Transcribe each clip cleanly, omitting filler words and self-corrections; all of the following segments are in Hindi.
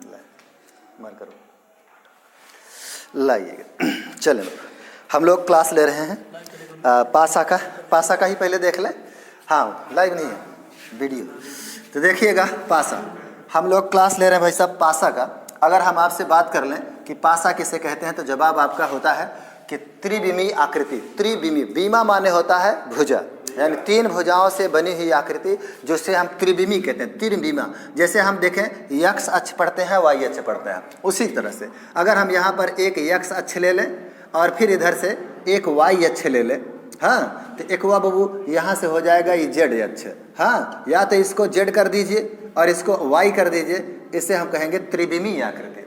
मान करो लाइएगा। चलें हम लोग क्लास ले रहे हैं पासा का ही पहले देख लें। हाँ लाइव नहीं है वीडियो, तो देखिएगा पासा। हम लोग क्लास ले रहे हैं भाई साहब पासा का। अगर हम आपसे बात कर लें कि पासा किसे कहते हैं तो जवाब आपका होता है कि त्रिविमीय आकृति। त्रिविमीय, बीमा माने होता है भुजा, यानी तीन भुजाओं से बनी हुई आकृति, जिसे हम त्रिविमीय कहते हैं। त्रिविमा, जैसे हम देखें यक्ष अक्ष पढ़ते हैं, वाई अक्ष पढ़ते हैं, उसी तरह से अगर हम यहाँ पर एक यक्ष अक्ष ले लें और फिर इधर से एक वाई अक्ष ले लें, हाँ, तो एक हुआ बाबू यहाँ से हो जाएगा ये जेड अक्ष। हाँ, या तो इसको जेड कर दीजिए और इसको वाई कर दीजिए, इसे हम कहेंगे त्रिविमीय आकृति।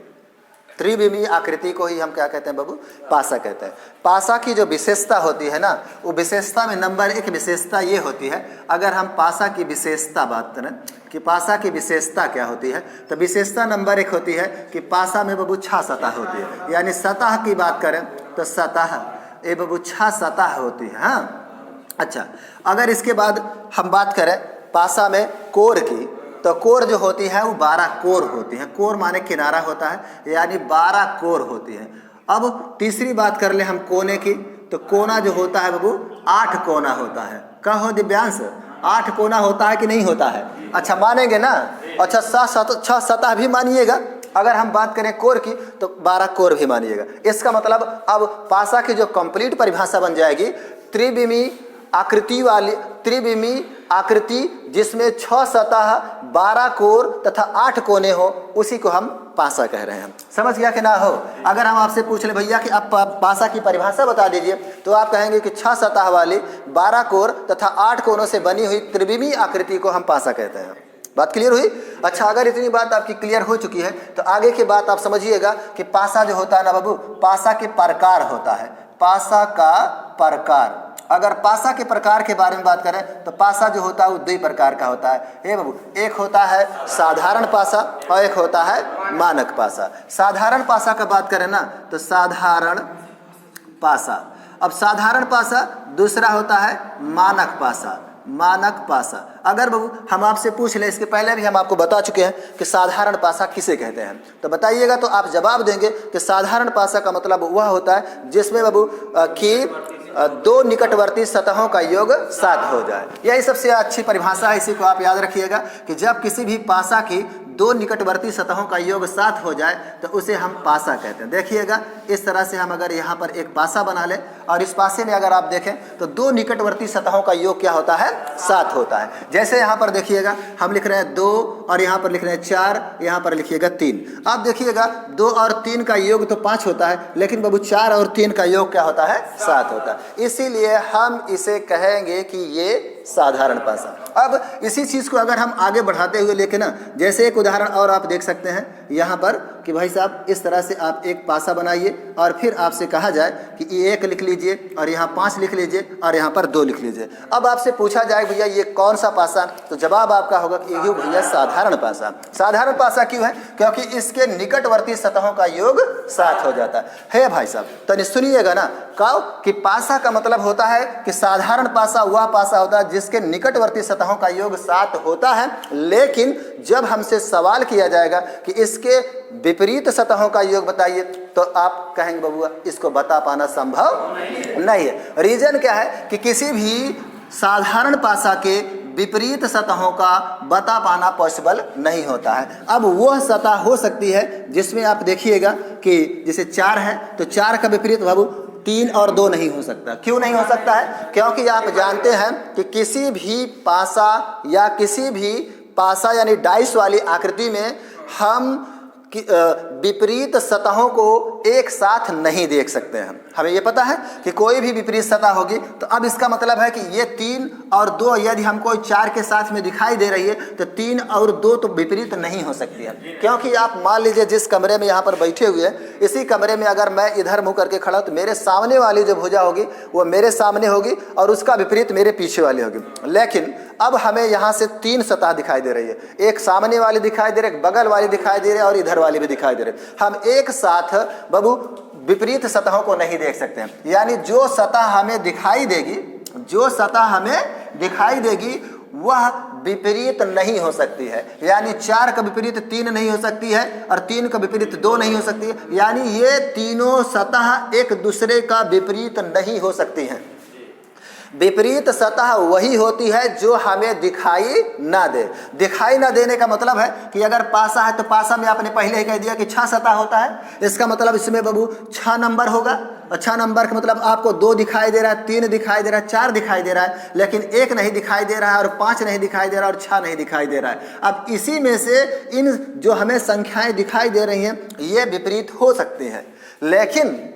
त्रिविमीय आकृति को ही हम क्या कहते हैं बाबू? पासा कहते हैं। पासा की जो विशेषता होती है ना, वो विशेषता में नंबर एक विशेषता ये होती है, अगर हम पासा की विशेषता बात करें कि पासा की विशेषता क्या होती है, तो विशेषता नंबर एक होती है कि पासा में बाबू 6 सतह होती है। यानी सतह की बात करें तो सतह ये बाबू 6 सतह होती है। हाँ, अच्छा, अगर इसके बाद हम बात करें पासा में कोर की, तो कोर जो होती है वो 12 कोर होती है। कोर माने किनारा होता है, यानी 12 कोर होती है। अब तीसरी बात कर ले हम कोने की, तो कोना जो होता है बाबू 8 कोना होता है। कहो दिव्यांश, 8 कोना होता है कि नहीं होता है? अच्छा मानेंगे ना? अच्छा 6 सतह भी मानिएगा। अगर हम बात करें कोर की तो 12 कोर भी मानिएगा। इसका मतलब अब पासा की जो कंप्लीट परिभाषा बन जाएगी, त्रिविमीय आकृति वाली, त्रिविमीय आकृति जिसमें 6 सतह 12 कोर तथा 8 कोने हो, उसी को हम पासा कह रहे हैं। समझ गया कि ना हो? अगर हम आपसे पूछ ले भैया कि आप पासा की परिभाषा बता दीजिए, तो आप कहेंगे कि 6 सतह वाली 12 कोर तथा 8 कोनों से बनी हुई त्रिविमीय आकृति को हम पासा कहते हैं। बात क्लियर हुई? अच्छा, अगर इतनी बात आपकी क्लियर हो चुकी है तो आगे की बात आप समझिएगा कि पासा जो होता है ना बाबू, पासा के प्रकार होता है। पासा का प्रकार, अगर पासा के प्रकार के बारे में बात करें तो पासा जो होता है वो 2 प्रकार का होता है। हे बाबू, एक होता है साधारण पासा और एक होता है मानक पासा। साधारण पासा का बात करें ना तो साधारण पासा। अब साधारण पासा, दूसरा होता है मानक पासा। मानक पासा, अगर बाबू हम आपसे पूछ लें, इसके पहले भी हम आपको बता चुके हैं कि साधारण पासा किसे कहते हैं, तो बताइएगा तो आप जवाब देंगे कि साधारण पासा का मतलब वह होता है जिसमें बाबू कि 2 निकटवर्ती सतहों का योग 7 हो जाए। यही सबसे अच्छी परिभाषा है, इसी को आप याद रखिएगा कि जब किसी भी पासा की 2 निकटवर्ती सतहों का योग 7 हो जाए तो उसे हम पासा कहते हैं। देखिएगा इस तरह से हम अगर यहाँ पर एक पासा बना लें और इस पासे में अगर आप देखें तो 2 निकटवर्ती सतहों का योग क्या होता है? 7 होता है। जैसे यहाँ पर देखिएगा हम लिख रहे हैं 2 और यहाँ पर लिख रहे हैं 4, यहाँ पर लिखिएगा 3। आप देखिएगा 2 और 3 का योग तो 5 होता है, लेकिन बाबू 4 और 3 का योग क्या होता है? 7 होता है। इसीलिए हम इसे कहेंगे कि ये साधारण पासा। अब इसी चीज़ को अगर हम आगे बढ़ाते हुए लेके ना, जैसे एक उदाहरण और आप देख सकते हैं यहाँ पर कि भाई साहब इस तरह से आप एक पासा बनाइए और फिर आपसे कहा जाए कि ये 1 लिख लीजिए और यहाँ 5 लिख लीजिए और यहाँ पर 2 लिख लीजिए। अब आपसे पूछा जाए भैया ये कौन सा पासा, तो जवाब आपका होगा कि ये भैया साधारण पासा। साधारण पासा क्यों है? क्योंकि इसके निकटवर्ती सतहों का योग 7 हो जाता है। भाई साहब तो सुनिएगा ना, कहो कि पासा का मतलब होता है कि साधारण पासा वह पासा होता है जिसके निकटवर्ती सतहों का योग 7 होता है, लेकिन जब हमसे सवाल किया जाएगा कि इसके विपरीत सतहों का योग बताइए, तो आप कहेंगे बबुआ इसको बता पाना संभव नहीं है। रीजन क्या है कि किसी भी साधारण पासा के विपरीत सतहों का बता पाना पॉसिबल नहीं होता है। अब वह सतह हो सकती है जिसमें आप देखिएगा कि जैसे 4 है तो 4 का विपरीत बाबू 3 और 2 नहीं हो सकता। क्यों नहीं हो सकता है? क्योंकि आप जानते हैं कि किसी भी पासा या किसी भी पासा यानी डाइस वाली आकृति में हम विपरीत सतहों को एक साथ नहीं देख सकते हैं। हमें ये पता है कि कोई भी विपरीत सतह होगी, तो अब इसका मतलब है कि ये 3 और 2 यदि हमको 4 के साथ में दिखाई दे रही है तो 3 और 2 तो विपरीत नहीं हो सकती है। क्योंकि आप मान लीजिए जिस कमरे में यहाँ पर बैठे हुए हैं, इसी कमरे में अगर मैं इधर मुँह करके खड़ा तो मेरे सामने वाली जो भुजा होगी वो मेरे सामने होगी और उसका विपरीत मेरे पीछे वाली होगी। लेकिन अब हमें यहाँ से 3 सतह दिखाई दे रही है, एक सामने वाली दिखाई दे रही है, एक बगल वाली दिखाई दे रही है और इधर वाली भी दिखाई दे रही है। हम एक साथ बाबू विपरीत सतहों को नहीं देख सकते हैं। यानी जो सतह हमें दिखाई देगी, जो सतह हमें दिखाई देगी वह विपरीत नहीं हो सकती है। यानी 4 का विपरीत 3 नहीं हो सकती है और 3 का विपरीत 2 नहीं हो सकती है। यानी ये तीनों सतह एक दूसरे का विपरीत नहीं हो सकती हैं। विपरीत सतह वही होती है जो हमें दिखाई ना दे। दिखाई ना देने का मतलब है कि अगर पासा है तो पासा में आपने पहले ही कह दिया कि 6 सतह होता है, इसका मतलब इसमें बाबू 6 नंबर होगा। और 6 नंबर का मतलब आपको 2 दिखाई दे रहा है, 3 दिखाई दे रहा है, 4 दिखाई दे रहा है, लेकिन 1 नहीं दिखाई दे रहा है और 5 नहीं दिखाई दे रहा है और 6 नहीं दिखाई दे रहा है। अब इसी में से इन जो हमें संख्याएं दिखाई दे रही हैं ये विपरीत हो सकती हैं, लेकिन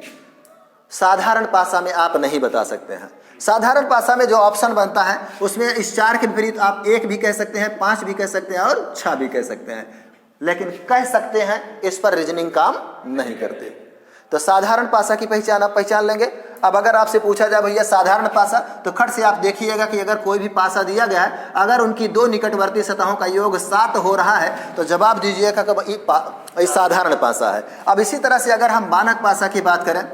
साधारण पासा में आप नहीं बता सकते हैं। साधारण पासा में जो ऑप्शन बनता है उसमें इस 4 के विपरीत आप 1 भी कह सकते हैं, 5 भी कह सकते हैं और 6 भी कह सकते हैं, लेकिन कह सकते हैं, इस पर रीजनिंग काम नहीं करते। तो साधारण पासा की पहचान आप पहचान लेंगे। अब अगर आपसे पूछा जाए भैया साधारण पासा, तो खट से आप देखिएगा कि अगर कोई भी पासा दिया गया है, अगर उनकी 2 निकटवर्ती सतहों का योग 7 हो रहा है तो जवाब दीजिएगा कि साधारण पासा है। अब इसी तरह से अगर हम मानक पासा की बात करें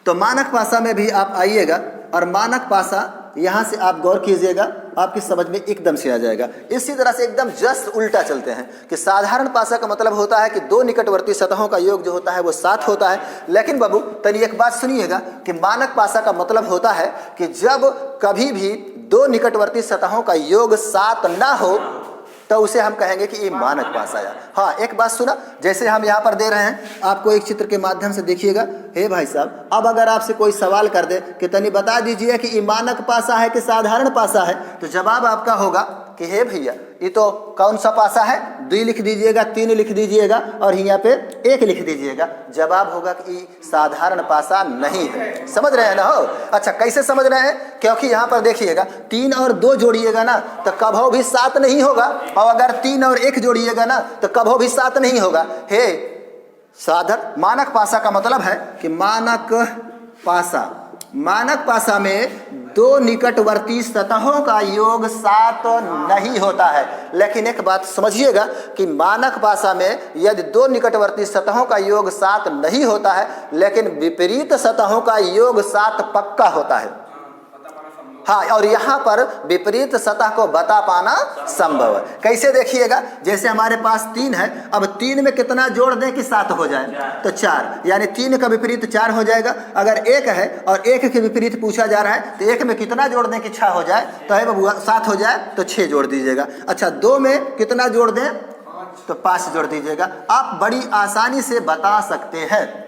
तो मानक पासा में भी आप आइएगा और मानक पासा यहाँ से आप गौर कीजिएगा, आपकी समझ में एकदम से आ जाएगा। इसी तरह से एकदम जस्ट उल्टा चलते हैं कि साधारण पासा का मतलब होता है कि 2 निकटवर्ती सतहों का योग जो होता है वो 7 होता है। लेकिन बाबू तनी एक बात सुनिएगा कि मानक पासा का मतलब होता है कि जब कभी भी 2 निकटवर्ती सतहों का योग 7 ना हो तो उसे हम कहेंगे कि ये मानक पासा है। हाँ, एक बात सुना, जैसे हम यहाँ पर दे रहे हैं, आपको एक चित्र के माध्यम से देखिएगा। हे भाई साहब, अब अगर आपसे कोई सवाल कर दे कि तनी बता दीजिए कि ये मानक पासा है कि साधारण पासा है, तो जवाब आपका होगा कि हे भैया ये तो कौन सा पासा है, 2 लिख दीजिएगा, 3 लिख दीजिएगा और यहाँ पे 1 लिख दीजिएगा। जवाब होगा कि साधारण पासा नहीं है। समझ रहे हैं ना? हो अच्छा, कैसे समझ रहे हैं? क्योंकि यहाँ पर देखिएगा 3 और 2 जोड़िएगा ना तो कभो भी 7 नहीं होगा, और अगर 3 और 1 जोड़िएगा ना तो कभो भी 7 नहीं होगा। हे साधारण मानक पासा का मतलब है कि मानक पासा में 2 निकटवर्ती सतहों का योग 7 नहीं होता है। लेकिन एक बात समझिएगा कि मानक पासा में यदि 2 निकटवर्ती सतहों का योग 7 नहीं होता है, लेकिन विपरीत सतहों का योग 7 पक्का होता है। हाँ, और यहाँ पर विपरीत सतह को बता पाना संभव है। कैसे देखिएगा, जैसे हमारे पास 3 है, अब 3 में कितना जोड़ दें कि 7 हो जाए, तो 4, यानी 3 का विपरीत 4 हो जाएगा। अगर 1 है और 1 के विपरीत पूछा जा रहा है तो 1 में कितना जोड़ दें कि 6 हो जाए, तो है बबुआ 7 हो जाए तो 6 जोड़ दीजिएगा। अच्छा, 2 में कितना जोड़ दें तो 5 जोड़ दीजिएगा। आप बड़ी आसानी से बता सकते हैं।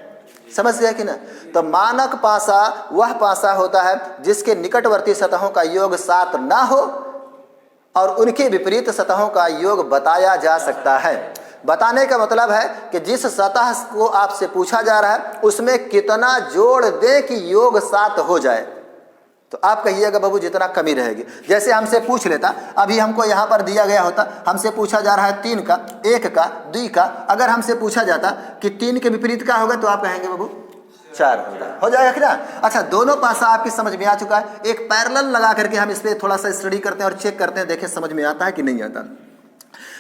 समझ गया कि ना? तो मानक पासा वह पासा होता है जिसके निकटवर्ती सतहों का योग 7 ना हो और उनके विपरीत सतहों का योग बताया जा सकता है। बताने का मतलब है कि जिस सतह को आपसे पूछा जा रहा है उसमें कितना जोड़ दें कि योग 7 हो जाए। तो आप कहिएगा बाबू जितना कमी रहेगी। जैसे हमसे पूछ लेता, अभी हमको यहाँ पर दिया गया होता, हमसे पूछा जा रहा है 3 का, 1 का, 2 का, अगर हमसे पूछा जाता कि 3 के विपरीत का होगा तो आप कहेंगे बाबू 4 होगा, हो जाएगा कि ना? अच्छा, दोनों पासा आपकी समझ में आ चुका है। एक पैरेलल लगा करके हम इस पर थोड़ा सा स्टडी करते हैं और चेक करते हैं, देखें समझ में आता है कि नहीं आता।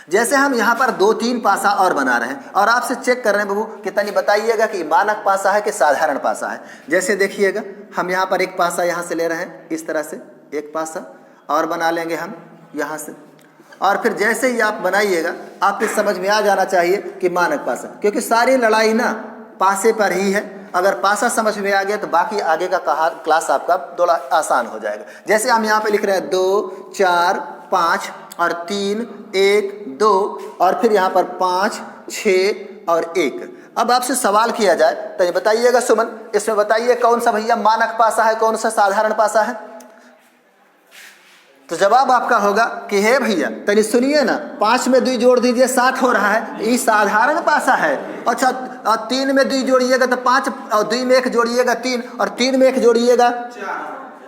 जैसे हम यहाँ पर 2-3 पासा और बना रहे हैं और आपसे चेक कर रहे हैं बाबू कि तनी बताइएगा कि मानक पासा है कि साधारण पासा है। जैसे देखिएगा, हम यहाँ पर एक पासा यहाँ से ले रहे हैं, इस तरह से एक पासा और बना लेंगे हम यहाँ से, और फिर जैसे ही आप बनाइएगा आपकी समझ में आ जाना चाहिए कि मानक पासा, क्योंकि सारी लड़ाई ना पासे पर ही है। अगर पासा समझ में आ गया तो बाकी आगे का क्लास आपका थोड़ा आसान हो जाएगा। जैसे हम यहाँ पे लिख रहे हैं 2, 4, 5 और 3, 1, 2 और फिर यहाँ पर 5, 6 और 1। अब आपसे सवाल किया जाए तो ये बताइएगा सुमन, इसमें बताइए कौन सा भैया मानक पासा है, कौन सा साधारण पासा है? तो जवाब आपका होगा कि हे भैया तनी सुनिए ना, 5 में 2 जोड़ दीजिए 7 हो रहा है, ये साधारण पासा है। अच्छा, 3 में 2 जोड़िएगा तो 5 और 2 में 1 जोड़िएगा 3 और 3 में 1 जोड़िएगा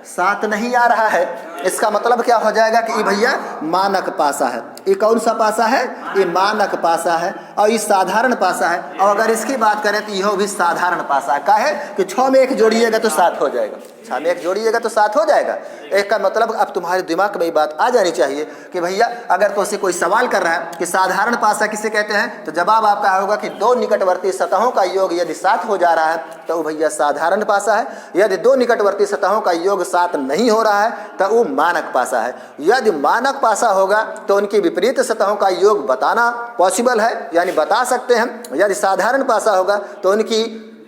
7 नहीं आ रहा है। इसका मतलब क्या हो जाएगा कि ये भैया मानक पासा है। ये कौन सा पासा है? ये मानक पासा है और ये साधारण पासा है। और अगर इसकी बात करें तो यह भी साधारण पासा है। क्या है कि 6 में 1 जोड़िएगा तो 7 हो जाएगा, 6 में 1 जोड़िएगा तो 7 हो जाएगा। एक का मतलब अब तुम्हारे दिमाग में ये बात आ जानी चाहिए कि भैया अगर तो उससे कोई सवाल कर रहा है कि साधारण पासा किसे कहते हैं, तो जवाब आपका होगा कि 2 निकटवर्ती सतहों का योग यदि 7 हो जा रहा है तो भैया साधारण पासा है। यदि 2 निकटवर्ती सतहों का योग 7 नहीं हो रहा है तो वो मानक पासा है। यदि मानक पासा होगा तो उनकी विपरीत सतहों का योग बताना पॉसिबल है, यानी बता सकते हैं। यदि साधारण पासा होगा तो उनकी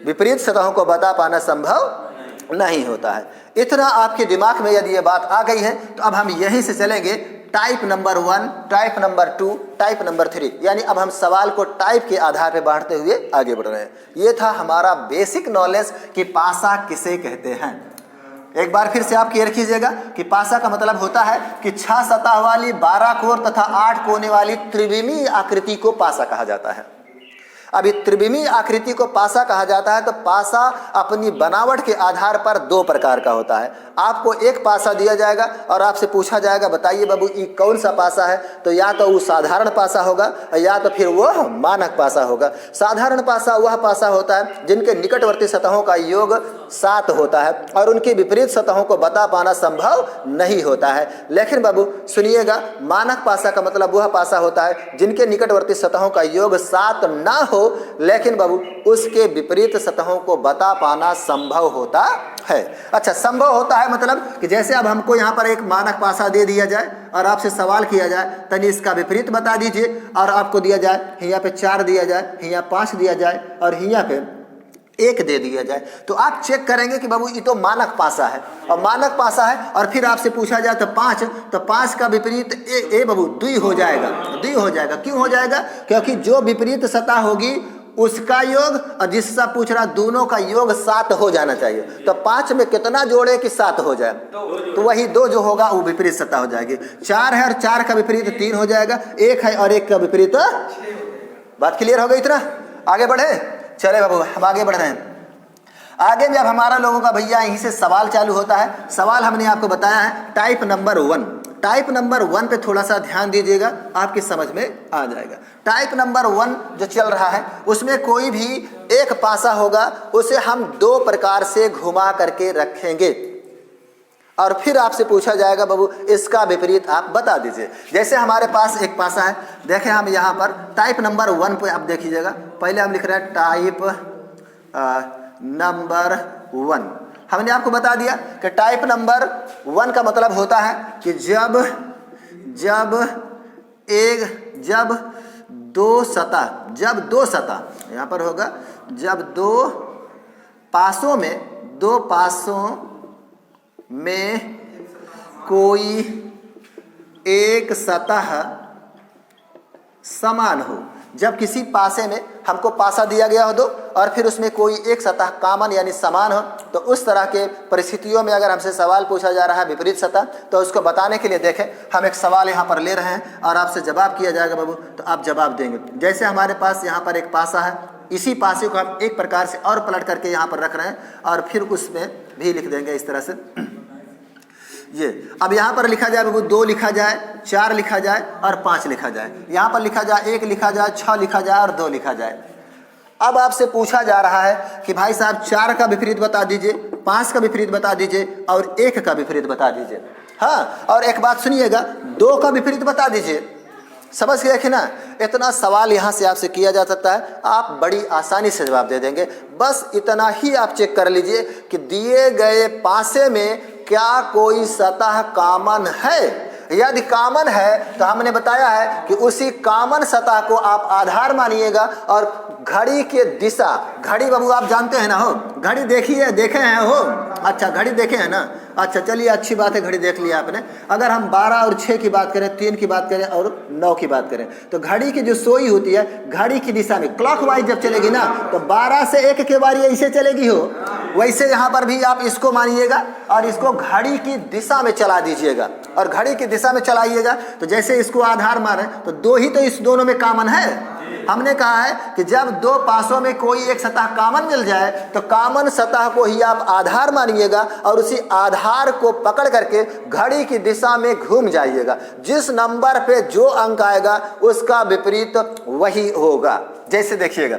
विपरीत सतहों को बता पाना संभव नहीं होता है। इतना आपके दिमाग में यदि ये बात आ गई है तो अब हम यहीं से चलेंगे type number 1, type number 2, type number 3, यानी अब हम सवाल को टाइप के आधार पर बांटते हुए आगे बढ़ रहे हैं। ये था हमारा बेसिक नॉलेज कि पासा किसे कहते हैं। एक बार फिर से आप क्लियर कीजिएगा कि पासा का मतलब होता है कि 6 सतह वाली 12 कोर तथा 8 कोने वाली त्रिविमीय आकृति को पासा कहा जाता है। अब ये त्रिविमीय आकृति को पासा कहा जाता है तो पासा अपनी बनावट के आधार पर 2 प्रकार का होता है। आपको एक पासा दिया जाएगा और आपसे पूछा जाएगा बताइए बाबू ये कौन सा पासा है, तो या तो वो साधारण पासा होगा या तो फिर वह मानक पासा होगा। साधारण पासा वह पासा होता है जिनके निकटवर्ती सतहों का योग 7 होता है और उनकी विपरीत सतहों को बता पाना संभव नहीं होता है। लेकिन बाबू सुनिएगा, मानक पासा का मतलब वह पासा होता है जिनके निकटवर्ती सतहों का योग 7 ना हो, लेकिन बाबू उसके विपरीत सतहों को बता पाना संभव होता है। अच्छा, संभव होता है मतलब कि जैसे अब हमको यहाँ पर एक मानक पासा दे दिया जाए और आपसे सवाल किया जाए तनी इसका विपरीत बता दीजिए, और आपको दिया जाए यहाँ पे 4 दिया जाए, यहाँ 5 दिया जाए और यहाँ पे 1 दे दिया जाए, तो आप चेक करेंगे कि बाबू ये तो मानक पासा है और मानक पासा है। और फिर आपसे पूछा जाए तो 5, तो 5 का विपरीत ए बाबू 2 हो जाएगा, 2 हो जाएगा। क्यों हो जाएगा? क्योंकि जो विपरीत सतह होगी उसका योग और जिससे पूछ रहा दोनों का योग 7 हो जाना चाहिए। तो 5 में कितना जोड़े कि 7 हो जाए, तो वही 2 जो होगा वो विपरीत सतह हो जाएगी। 4 है और 4 का विपरीत 3 हो जाएगा, 1 है और 1 का विपरीत। बात क्लियर हो गई? इतना आगे बढ़े, चले बाबू हम आगे बढ़ रहे हैं। आगे जब हमारा लोगों का भैया यहीं से सवाल चालू होता है, सवाल हमने आपको बताया है टाइप नंबर 1। टाइप नंबर 1 पे थोड़ा सा ध्यान दीजिएगा, आपकी समझ में आ जाएगा। टाइप नंबर 1 जो चल रहा है उसमें कोई भी एक पासा होगा, उसे हम 2 प्रकार से घुमा करके रखेंगे और फिर आपसे पूछा जाएगा बाबू इसका विपरीत आप बता दीजिए। जैसे हमारे पास एक पासा है, देखें हम यहाँ पर टाइप नंबर 1 पे आप देखिएगा, पहले हम लिख रहे हैं टाइप नंबर 1। हमने आपको बता दिया कि टाइप नंबर 1 का मतलब होता है कि जब दो सतह यहाँ पर होगा, जब दो पासों में कोई एक सतह समान हो। जब किसी पासे में हमको पासा दिया गया हो 2 और फिर उसमें कोई एक सतह कॉमन यानी समान हो, तो उस तरह के परिस्थितियों में अगर हमसे सवाल पूछा जा रहा है विपरीत सतह, तो उसको बताने के लिए देखें हम एक सवाल यहाँ पर ले रहे हैं और आपसे जवाब किया जाएगा बाबू, तो आप जवाब देंगे। जैसे हमारे पास यहाँ पर एक पासा है, इसी पासे को हम एक प्रकार से और पलट करके यहाँ पर रख रहे हैं और फिर उसमें भी लिख देंगे इस तरह से ये। अब यहाँ पर लिखा जाए बाबू 2 लिखा जाए, 4 लिखा जाए और 5 लिखा जाए। यहाँ पर लिखा जाए 1 लिखा जाए, 6 लिखा जाए और 2 लिखा जाए। अब आपसे पूछा जा रहा है कि भाई साहब 4 का विपरीत बता दीजिए, 5 का विपरीत बता दीजिए और 1 का विपरीत बता दीजिए। हाँ, और एक बात सुनिएगा, 2 का विपरीत बता दीजिए। समझ गए कि ना? इतना सवाल यहाँ से आपसे किया जा सकता है, आप बड़ी आसानी से जवाब दे देंगे। बस इतना ही आप चेक कर लीजिए कि दिए गए पासे में क्या कोई सतह कॉमन है। यदि कॉमन है तो हमने बताया है कि उसी कॉमन सतह को आप आधार मानिएगा और घड़ी के दिशा, घड़ी बाबू आप जानते हैं ना हो, घड़ी देखिए, देखे हैं हो? अच्छा, घड़ी देखे हैं ना? अच्छा चलिए, अच्छी बात है, घड़ी देख लिया आपने। अगर हम 12 और 6 की बात करें, 3 की बात करें और 9 की बात करें, तो घड़ी की जो सोई होती है घड़ी की दिशा में क्लॉकवाइज जब चलेगी ना, तो 12 से 1 के बारी ऐसे चलेगी हो, वैसे यहाँ पर भी आप इसको मानिएगा और इसको घड़ी की दिशा में चला दीजिएगा और घड़ी की दिशा में चलाइएगा। तो जैसे इसको आधार माने तो 2 ही तो इस दोनों में कॉमन है। हमने कहा है कि जब 2 पासों में कोई एक सतह कॉमन मिल जाए तो कॉमन सतह को ही आप आधार मानिएगा और उसी आधार को पकड़ करके घड़ी की दिशा में घूम जाइएगा। जिस नंबर पे जो अंक आएगा उसका विपरीत वही होगा। जैसे देखिएगा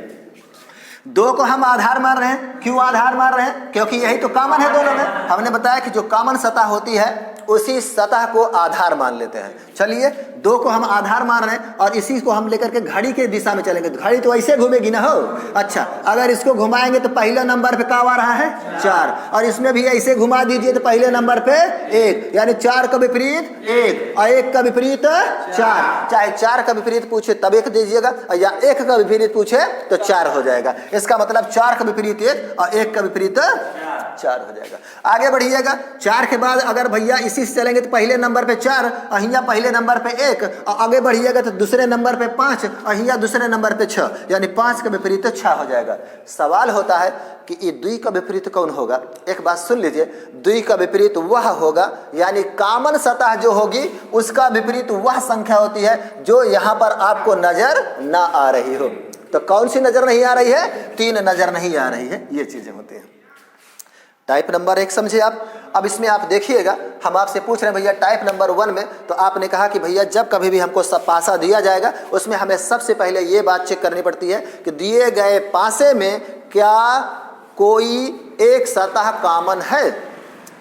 2 को हम आधार मान रहे हैं। क्यों आधार मान रहे हैं? क्योंकि यही तो कॉमन है दोनों में। हमने बताया कि जो कॉमन सतह होती है उसी सतह को आधार मान लेते हैं। चलिए 2 को हम आधार मान रहे हैं और इसी को हम लेकर के घड़ी के दिशा में चलेंगे। घड़ी तो ऐसे घूमेगी ना हो। अच्छा, अगर इसको घुमाएंगे तो पहले नंबर पे क्या आ रहा है 4, और इसमें भी ऐसे घुमा दीजिए तो पहले नंबर पे 1, यानी 4 का विपरीत 1 और 1 का विपरीत 4। चाहे 4 का विपरीत पूछे तब 1 दीजिएगा या 1 का विपरीत पूछे तो 4 हो जाएगा। इसका मतलब 4 का विपरीत 1 और 1 का विपरीत 4 हो जाएगा। आगे बढ़िएगा, 4 के बाद अगर भैया इसी से चलेंगे तो पहले नंबर पे 4 और यहाँ पहले नंबर पे 1, और आगे बढ़िएगा तो दूसरे नंबर पे 5 और यहाँ दूसरे नंबर पे 6, यानी 5 का विपरीत 6 हो जाएगा। सवाल होता है कि ये 2 का विपरीत कौन होगा। एक बात सुन लीजिए, 2 का विपरीत वह होगा, यानी कॉमन सतह जो होगी उसका विपरीत वह संख्या होती है जो यहाँ पर आपको नजर ना आ रही हो। तो कौन सी नजर नहीं आ रही है? 3 नजर नहीं आ रही है। ये चीजें होती हैं। टाइप नंबर 1 समझे आप। अब इसमें आप देखिएगा, हम आपसे पूछ रहे हैं भैया टाइप नंबर 1 में, तो आपने कहा कि भैया जब कभी भी हमको सब पासा दिया जाएगा उसमें हमें सबसे पहले ये बात चेक करनी पड़ती है कि दिए गए पासे में क्या कोई एक सतह कॉमन है।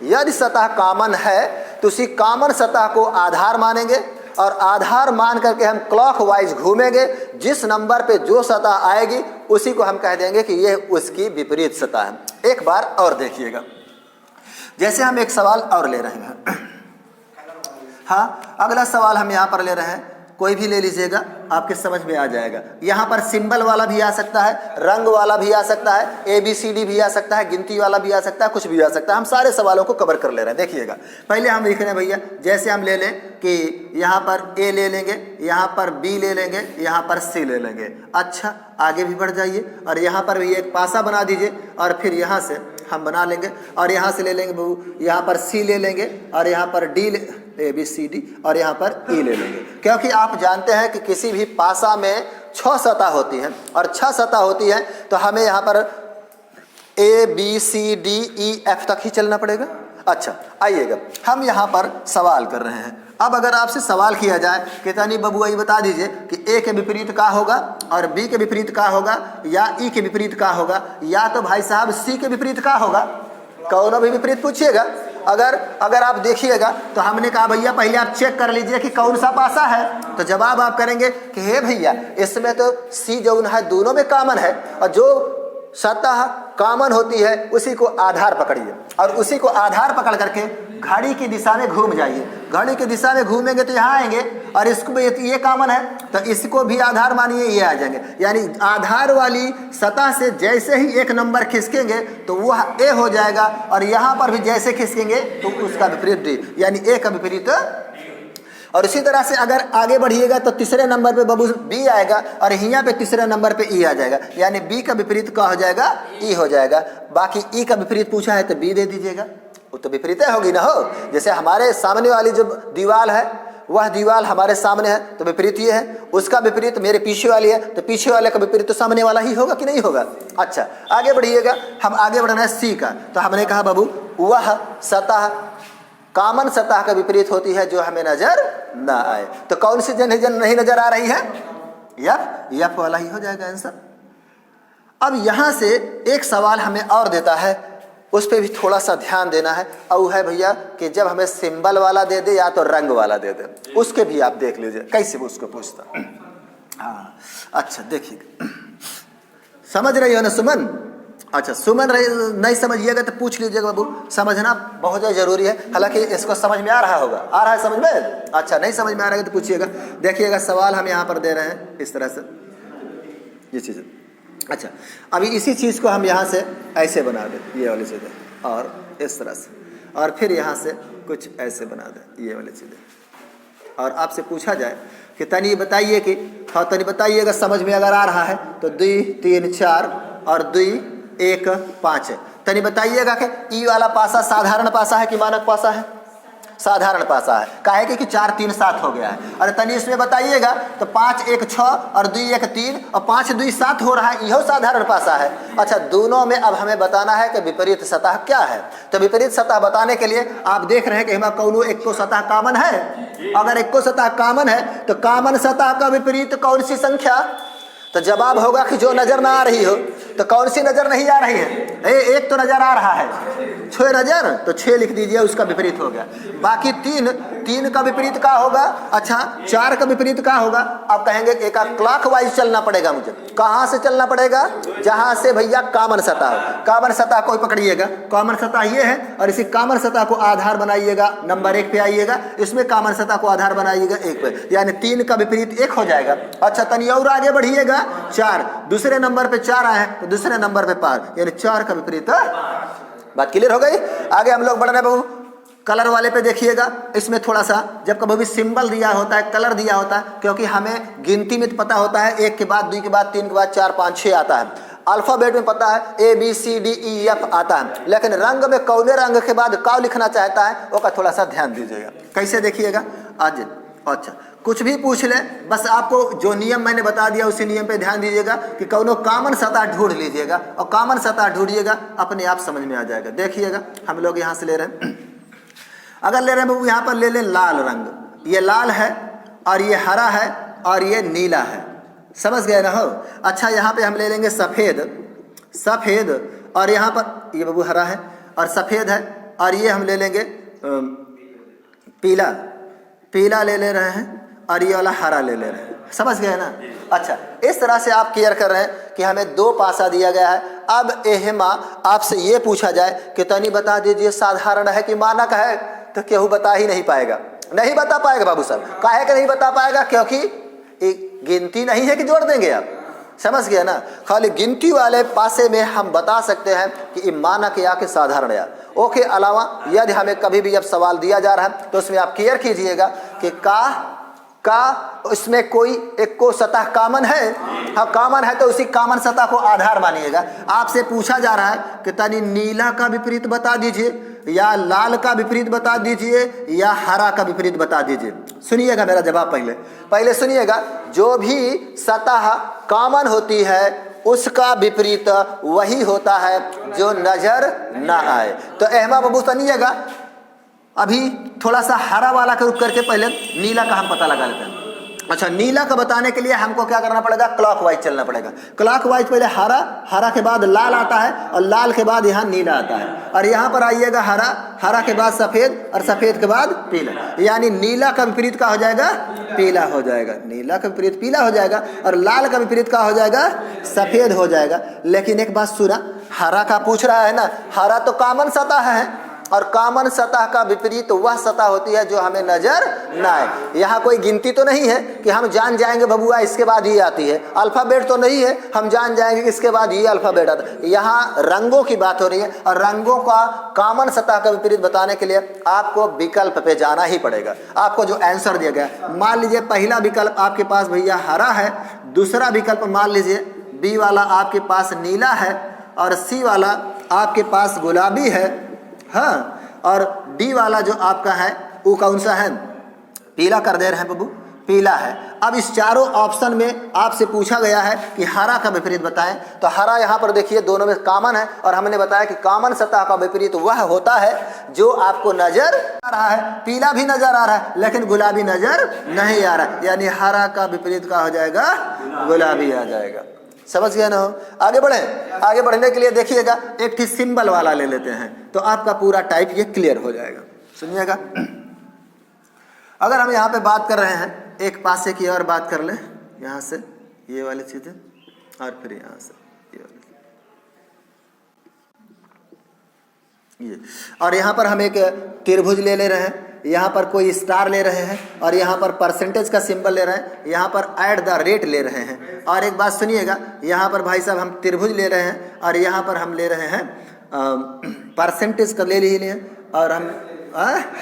यदि सतह कॉमन है तो उसी कॉमन सतह को आधार मानेंगे और आधार मान करके हम क्लॉकवाइज घूमेंगे। जिस नंबर पे जो सतह आएगी उसी को हम कह देंगे कि यह उसकी विपरीत सतह है। एक बार और देखिएगा, जैसे हम एक सवाल और ले रहे हैं। हाँ, अगला सवाल हम यहाँ पर ले रहे हैं, कोई भी ले लीजिएगा, आपके समझ में आ जाएगा। यहाँ पर सिंबल वाला भी आ सकता है, रंग वाला भी आ सकता है, ABCD भी आ सकता है, गिनती वाला भी आ सकता है, कुछ भी आ सकता है। हम सारे सवालों को कवर कर ले रहे हैं। देखिएगा, पहले हम लिख रहे हैं भैया, जैसे हम ले लें कि यहाँ पर A ले लेंगे, यहाँ पर B ले लेंगे, यहाँ पर C ले लेंगे। अच्छा, आगे भी बढ़ जाइए और यहाँ पर भी एक पासा बना दीजिए और फिर यहाँ से हम बना लेंगे और यहाँ से ले लेंगे बहू, यहाँ पर C ले लेंगे और यहाँ पर ABCD और यहाँ पर E ले लेंगे। क्योंकि आप जानते हैं कि किसी भी पासा में 6 सतह होती हैं और 6 सतह होती है तो हमें यहाँ पर ABCDEF तक ही चलना पड़ेगा। अच्छा, आइएगा, हम यहाँ पर सवाल कर रहे हैं। अब अगर आपसे सवाल किया जाए कि तनी बबुआ ये बता दीजिए कि A के विपरीत का होगा और B के विपरीत का होगा या E के विपरीत का होगा या तो भाई साहब C के विपरीत का होगा, कौन भी विपरीत पूछिएगा। अगर आप देखिएगा तो हमने कहा भैया पहले आप चेक कर लीजिए कि कौन सा पासा है, तो जवाब आप करेंगे कि हे भैया इसमें तो C जो है दोनों में कॉमन है और जो सतह कॉमन होती है उसी को आधार पकड़िए और उसी को आधार पकड़ करके घड़ी की दिशा में घूम जाइए। घड़ी की दिशा में घूमेंगे तो यहाँ आएंगे और इसको भी ये कॉमन है तो इसको भी आधार मानिए, ये आ जाएंगे। यानी आधार वाली सतह से जैसे ही एक नंबर खिसकेंगे तो वह A हो जाएगा और यहाँ पर भी जैसे खिसकेंगे तो उसका विपरीत D, यानी A का विपरीत। और इसी तरह से अगर आगे बढ़िएगा तो तीसरे नंबर पे बबू B आएगा और यहाँ पे तीसरे नंबर पे E आ जाएगा, यानी B का विपरीत क्या हो जाएगा? E हो जाएगा। बाकी E का विपरीत पूछा है तो B दे दीजिएगा, वो तो विपरीत होगी ना हो। जैसे हमारे सामने वाली जो दीवार है वह दीवार हमारे सामने है तो विपरीत ये है, उसका विपरीत मेरे पीछे वाली है तो पीछे वाले का विपरीत तो सामने वाला ही होगा कि नहीं होगा। अच्छा, आगे बढ़िएगा, हम आगे बढ़ना है C का। तो हमने कहा बाबू वह सतह कॉमन सतह का विपरीत होती है जो हमें नजर ना आए। तो कौन सी नहीं नजर आ रही है? F वाला ही हो जाएगा आंसर। अब यहाँ से एक सवाल हमें और देता है, उस पर भी थोड़ा सा ध्यान देना है। और वो है भैया कि जब हमें सिंबल वाला दे दे या तो रंग वाला दे दे, उसके भी आप देख लीजिए कैसे वो उसको पूछता। हाँ, अच्छा देखिए, समझ रही हो ना सुमन? अच्छा, सुमन नहीं समझिएगा तो पूछ लीजिएगा बाबू, समझना बहुत जरूरी है। हालांकि इसको समझ में आ रहा होगा, आ रहा है समझ में? अच्छा, नहीं समझ में आ रहा है तो पूछिएगा। देखिएगा सवाल हम यहाँ पर दे रहे हैं इस तरह से ये चीज़। अच्छा, अभी इसी चीज़ को हम यहाँ से ऐसे बना दें, ये वाली चीज़ें, और इस तरह से, और फिर यहाँ से कुछ ऐसे बना दें, ये वाली चीज़ें। और आपसे पूछा जाए कि तनी बताइए कि हाँ तनी बताइएगा समझ में अगर आ रहा है तो 2 3 4 और 2 1 5 है। तनी बताइएगा कि ई वाला पासा साधारण पासा है कि मानक पासा है? साधारण पासा है। काहे कि 4 3 7 हो गया है। अरे तनी इसमें बताइएगा तो 5 1 6 और 2 1 3 और 5 2 7 हो रहा है, यह साधारण पासा है। अच्छा, दोनों में अब हमें बताना है कि विपरीत सतह क्या है। तो विपरीत सतह बताने के लिए आप देख रहे हैं कि हमारा कौनो एक को सतह कॉमन है। अगर एक को सतह कॉमन है तो कॉमन सतह का विपरीत कौन सी संख्या? तो जवाब होगा कि जो नजर ना आ रही हो। तो कौन सी नजर नहीं आ रही है? एक तो नजर आ रहा है, 6 नजर, तो 6 लिख दीजिए, उसका विपरीत हो गया। बाकी 3 का विपरीत क्या होगा? अच्छा 4 का विपरीत क्या होगा? आप कहेंगे एक क्लॉकवाइज चलना पड़ेगा मुझे। कहाँ से चलना पड़ेगा? जहाँ से भैया कॉमन सतह हो। कॉमन सतह को ही पकड़िएगा, कॉमन सतह ये है, और इसी कॉमन सतह को आधार बनाइएगा, नंबर 1 पे आइएगा, इसमें कॉमन सतह को आधार बनाइएगा 1 पे, यानी 3 का विपरीत 1 हो जाएगा। अच्छा तनिक और आगे बढ़िएगा, 4, दूसरे नंबर पे 4 आए हैं तो दूसरे नंबर पे 5, यानी 4 का विपरीत। बात क्लियर हो गई? आगे हम लोग बढ़ रहे हैं। कलर वाले पे देखिएगा, इसमें थोड़ा सा जब कभी भी सिंबल दिया होता है, कलर दिया होता है, क्योंकि हमें गिनती में पता होता है 1 के बाद 2 के बाद 3 के बाद 4 5 6 आता है। अल्फाबेट में पता है ABCDEF आता है, लेकिन रंग में कौने रंग के बाद का लिखना चाहता है वो का थोड़ा सा ध्यान दीजिएगा। कैसे देखिएगा आज? अच्छा कुछ भी पूछ ले, बस आपको जो नियम मैंने बता दिया उसी नियम पे ध्यान दीजिएगा कि कौनो कॉमन सतह ढूंढ लीजिएगा, और कॉमन सतह ढूंढिएगा, अपने आप समझ में आ जाएगा। देखिएगा हम लोग यहाँ से ले रहे हैं, अगर ले रहे हैं बाबू यहाँ पर ले लें लाल रंग, ये लाल है और ये हरा है और ये नीला है, समझ गए ना हो? अच्छा यहाँ पे हम ले लेंगे सफ़ेद, और यहाँ पर ये बाबू हरा है और सफ़ेद है, और ये हम ले लेंगे पीला ले रहे हैं, और ये वाला हरा ले रहे हैं, समझ गए ना? अच्छा इस तरह से आप क्लियर कर रहे हैं कि हमें 2 पासा दिया गया है। अब एहमा आपसे ये पूछा जाए कि तनी बता दीजिए साधारण है कि मानक है, तो केहू बता ही नहीं पाएगा, नहीं बता पाएगा बाबू साहब। काहे कि नहीं बता पाएगा? क्योंकि एक गिनती नहीं है कि जोड़ देंगे आप, समझ गया ना? खाली गिनती वाले पासे में हम बता सकते हैं कि ये मानक या कि साधारण या। ओके अलावा यदि हमें कभी भी अब सवाल दिया जा रहा है तो उसमें आप क्लियर कीजिएगा कि का इसमें कोई एक को सतह कॉमन है। हाँ कॉमन है तो उसी कॉमन सतह को आधार मानिएगा। आपसे पूछा जा रहा है कि तनी नीला का विपरीत बता दीजिए, या लाल का विपरीत बता दीजिए, या हरा का विपरीत बता दीजिए। सुनिएगा मेरा जवाब, पहले सुनिएगा। जो भी सतह कॉमन होती है उसका विपरीत वही होता है जो नजर ना आए। तो अहमा बाबू सुनिएगा, अभी थोड़ा सा हरा वाला का रुक करके पहले नीला का हम पता लगा लेते हैं। अच्छा नीला का बताने के लिए हमको क्या करना पड़ेगा? क्लॉकवाइज चलना पड़ेगा। क्लॉकवाइज पहले हरा के बाद लाल आता है, और लाल के बाद यहाँ नीला आता है, और यहाँ पर आइएगा हरा के बाद सफ़ेद, और सफ़ेद के बाद पीला, यानी नीला का विपरीत क्या हो जाएगा? पीला हो जाएगा। नीला का विपरीत पीला हो जाएगा, और लाल का विपरीत क्या हो जाएगा? सफ़ेद हो जाएगा। लेकिन एक बात सुना, हरा का पूछ रहा है ना, हरा तो कॉमन सतह है, और कॉमन सतह का विपरीत वह सतह होती है जो हमें नजर ना आए। यहाँ कोई गिनती तो नहीं है कि हम जान जाएंगे बबुआ इसके बाद ये आती है, अल्फ़ाबेट तो नहीं है हम जान जाएंगे कि इसके बाद ये अल्फ़ाबेट आता है। यहाँ रंगों की बात हो रही है, और रंगों का कॉमन सतह का विपरीत बताने के लिए आपको विकल्प पे जाना ही पड़ेगा। आपको जो आंसर दिया गया, मान लीजिए पहला विकल्प आपके पास भैया हरा है, दूसरा विकल्प मान लीजिए बी वाला आपके पास नीला है, और सी वाला आपके पास गुलाबी है, हाँ, और डी वाला जो आपका है वो कौन सा है? पीला कर दे रहे हैं बाबू, पीला है। अब इस चारों ऑप्शन में आपसे पूछा गया है कि हरा का विपरीत बताएं, तो हरा यहाँ पर देखिए दोनों में कॉमन है, और हमने बताया कि कॉमन सतह का विपरीत वह होता है जो आपको नजर आ रहा है। पीला भी नजर आ रहा है लेकिन गुलाबी नजर नहीं आ रहा है, यानी हरा का विपरीत क्या हो जाएगा? गुलाबी आ जाएगा। समझ गया ना हो? आगे बढ़ने के लिए देखिएगा एक थी सिंबल वाला ले लेते हैं, तो आपका पूरा टाइप ये क्लियर हो जाएगा। सुनिएगा, अगर हम यहाँ पे बात कर रहे हैं, एक पासे की और बात कर ले, यहाँ से ये वाली चीजें, और फिर यहाँ से ये वाली, ये, और यहाँ पर हम एक त्रिभुज ले रहे हैं, यहाँ पर कोई स्टार ले रहे हैं, और यहाँ पर परसेंटेज का सिंबल ले रहे हैं, यहाँ पर ऐट द रेट ले रहे हैं। और एक बात सुनिएगा, यहाँ पर भाई साहब हम त्रिभुज ले रहे हैं, और यहाँ पर हम ले रहे हैं परसेंटेज का ले लिए, और हम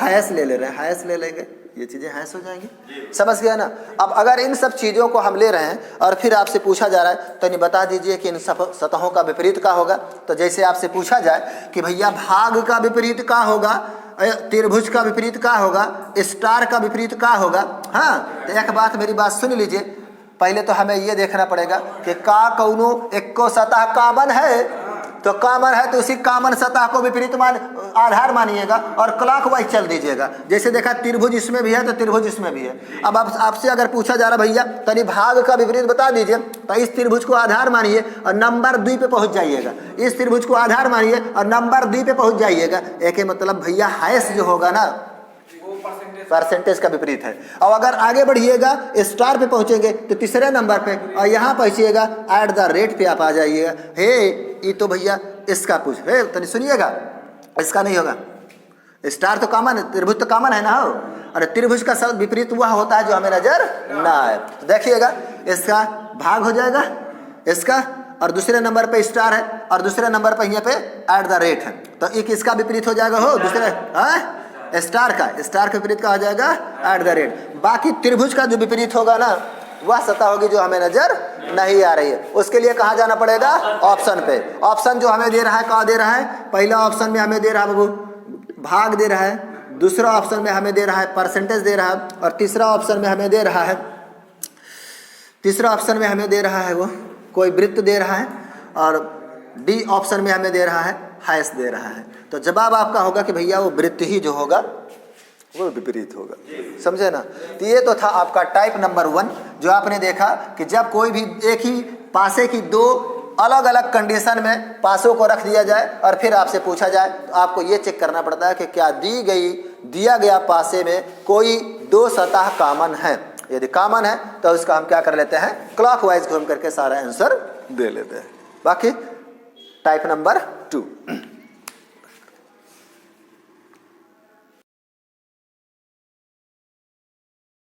हैश ले रहे हैं, हैश ले लेंगे, ये चीज़ें हैश हो जाएंगी। समझ गया ना? अब अगर इन सब चीज़ों को हम ले रहे हैं और फिर आपसे पूछा जा रहा है तो नहीं बता दीजिए कि इन सब सतहों का विपरीत क्या होगा। तो जैसे आपसे पूछा जाए कि भैया भाग का विपरीत क्या होगा, त्रिभुज का विपरीत क्या होगा, स्टार का विपरीत क्या होगा। हाँ, तो एक बात मेरी बात सुन लीजिए, पहले तो हमें ये देखना पड़ेगा कि का कौनो एको सतह कॉमन है। तो कॉमन है तो उसी कॉमन सतह को विपरीत आधार मानिएगा और क्लॉकवाइज चल दीजिएगा। जैसे देखा त्रिभुज इसमें भी है तो त्रिभुज इसमें भी है। अब आपसे अगर पूछा जा रहा भैया तनी भाग का विपरीत बता दीजिए, तो इस त्रिभुज को आधार मानिए और नंबर 2 पे पहुंच जाइएगा, इस त्रिभुज को आधार मानिए और नंबर 2 पे पहुंच जाइएगा। एक मतलब भैया हाईएस्ट जो होगा ना परसेंटेज का विपरीत है। और अगर आगे बढ़िएगा स्टार पे पहुंचेंगे तो तीसरे नंबर पे, और यहाँ पहुंचिएगा @ पे आप आ जाइएगा। हे ये तो भैया इसका पूछ हे तो नहीं सुनिएगा, इसका नहीं होगा। स्टार तो कॉमन है, त्रिभुज तो कॉमन है ना हो, और त्रिभुज का सब विपरीत वह होता है जो हमें नजर ना आए। तो देखिएगा इसका भाग हो जाएगा इसका, और दूसरे नंबर पे स्टार है और दूसरे नंबर पे यहाँ पे @ है, तो एक इसका विपरीत हो जाएगा हो दूसरे स्टार के विपरीत का हो जाएगा @ बाकी त्रिभुज का जो विपरीत होगा ना वह सतह होगी जो हमें नजर नहीं आ रही है। उसके लिए कहाँ जाना पड़ेगा? ऑप्शन पे। ऑप्शन जो हमें दे रहा है क्या दे रहा है? पहला ऑप्शन में हमें दे रहा है बाबू भाग दे रहा है, दूसरा ऑप्शन में हमें दे रहा है परसेंटेज दे रहा है, और तीसरा ऑप्शन में हमें दे रहा है वो कोई वृत्त दे रहा है, और डी ऑप्शन में हमें दे रहा है हाईएस्ट दे रहा है। तो जवाब आपका होगा कि भैया वो वृत्त ही जो होगा वो विपरीत होगा। समझे ना? तो ये तो था आपका टाइप नंबर 1, जो आपने देखा कि जब कोई भी एक ही पासे की 2 अलग अलग कंडीशन में पासों को रख दिया जाए और फिर आपसे पूछा जाए, तो आपको ये चेक करना पड़ता है कि क्या दिया गया पासे में कोई 2 सतह कॉमन है। यदि कॉमन है तो उसका हम क्या कर लेते हैं, क्लॉकवाइज घूम करके सारा आंसर दे लेते हैं। बाकी टाइप नंबर 2